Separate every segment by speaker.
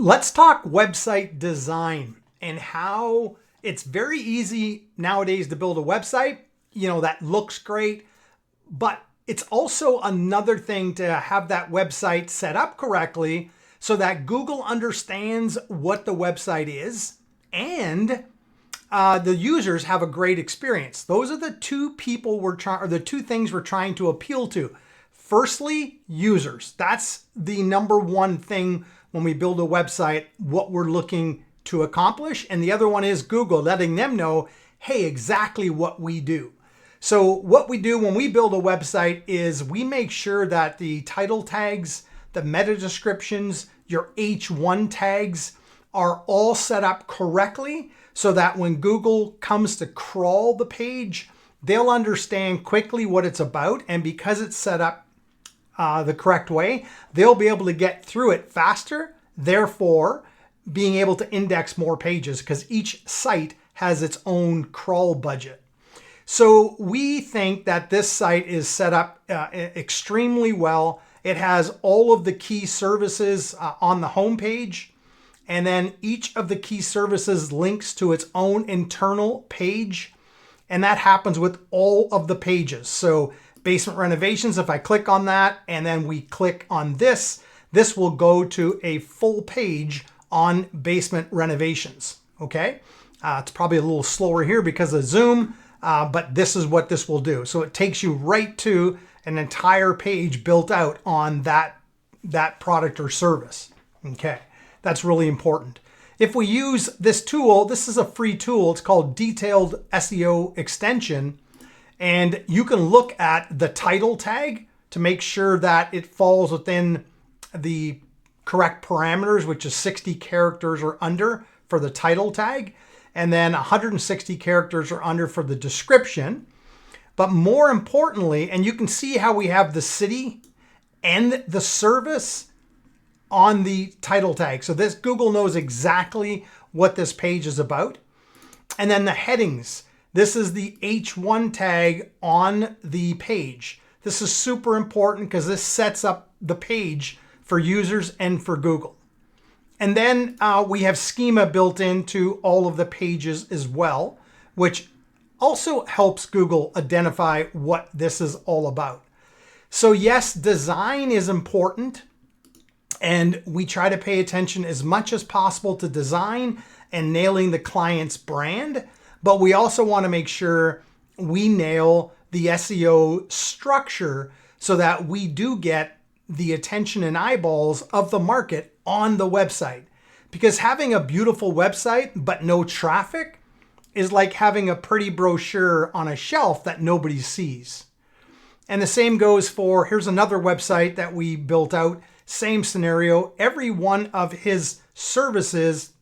Speaker 1: Let's talk website design and how it's very easy nowadays to build a website, that looks great, but it's also another thing to have that website set up correctly so that Google understands what the website is and the users have a great experience. Those are the two things we're trying to appeal to. Firstly, users. That's the number one thing when we build a website, what we're looking to accomplish. And the other one is Google, letting them know, hey, exactly what we do. So what we do when we build a website is we make sure that the title tags, the meta descriptions, your H1 tags are all set up correctly so that when Google comes to crawl the page, they'll understand quickly what it's about. And because it's set up the correct way, they'll be able to get through it faster, therefore being able to index more pages because each site has its own crawl budget. So we think that this site is set up extremely well. It has all of the key services on the home page, and then each of the key services links to its own internal page, and that happens with all of the pages. So basement renovations, if I click on that and then we click on this will go to a full page on basement renovations. Okay, it's probably a little slower here because of Zoom, but this is what this will do. So it takes you right to an entire page built out on that product or service. Okay, that's really important. If we use this tool, this is a free tool. It's called Detailed SEO Extension. And you can look at the title tag to make sure that it falls within the correct parameters, which is 60 characters or under for the title tag, and then 160 characters or under for the description. But more importantly, and you can see how we have the city and the service on the title tag. So this Google knows exactly what this page is about. And then the headings. This is the H1 tag on the page. This is super important because this sets up the page for users and for Google. And then we have schema built into all of the pages as well, which also helps Google identify what this is all about. So yes, design is important, and we try to pay attention as much as possible to design and nailing the client's brand. But we also want to make sure we nail the SEO structure so that we do get the attention and eyeballs of the market on the website. Because having a beautiful website but no traffic is like having a pretty brochure on a shelf that nobody sees. And the same goes for, here's another website that we built out, same scenario. Every one of his services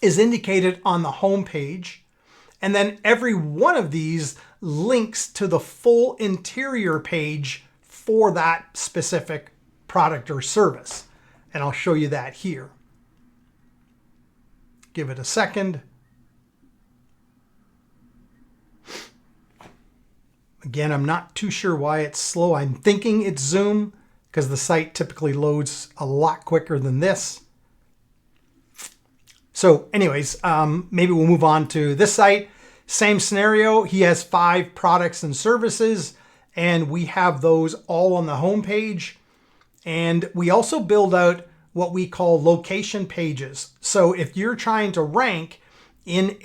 Speaker 1: is indicated on the home page. And then every one of these links to the full interior page for that specific product or service. And I'll show you that here. Give it a second. Again, I'm not too sure why it's slow. I'm thinking it's Zoom because the site typically loads a lot quicker than this. So anyways, maybe we'll move on to this site. Same scenario. He has 5 products and services, and we have those all on the home page. And we also build out what we call location pages. So if you're trying to rank in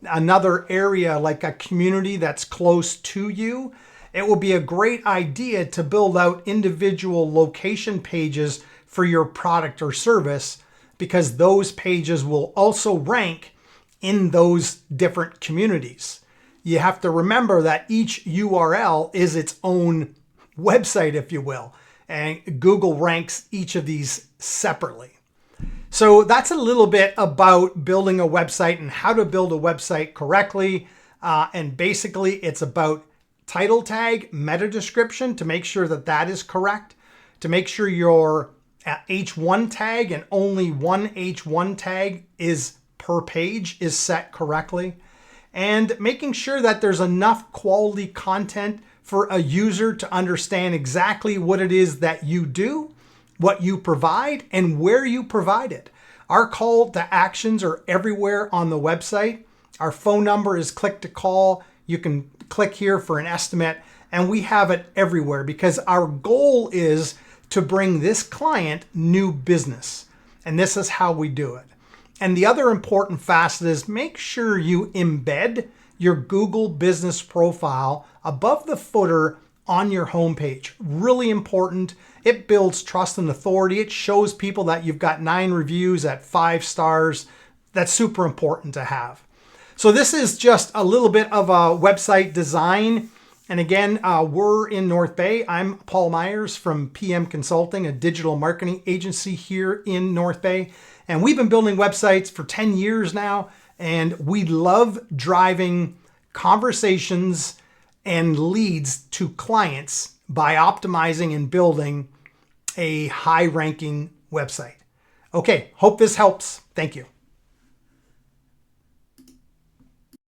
Speaker 1: another area, like a community that's close to you, it will be a great idea to build out individual location pages for your product or service, because those pages will also rank in those different communities. You have to remember that each URL is its own website, if you will, and Google ranks each of these separately. So that's a little bit about building a website and how to build a website correctly. And basically it's about title tag, meta description to make sure that that is correct, to make sure your H1 tag and only one H1 tag is per page is set correctly, and making sure that there's enough quality content for a user to understand exactly what it is that you do, what you provide and where you provide it. Our call to actions are everywhere on the website. Our phone number is click to call. You can click here for an estimate, and we have it everywhere because our goal is to bring this client new business. And this is how we do it. And the other important facet is make sure you embed your Google business profile above the footer on your homepage. Really important. It builds trust and authority. It shows people that you've got 9 reviews at 5 stars. That's super important to have. So this is just a little bit of a website design. And again, we're in North Bay. I'm Paul Myers from PM Consulting, a digital marketing agency here in North Bay. And we've been building websites for 10 years now. And we love driving conversations and leads to clients by optimizing and building a high-ranking website. Okay, hope this helps. Thank you.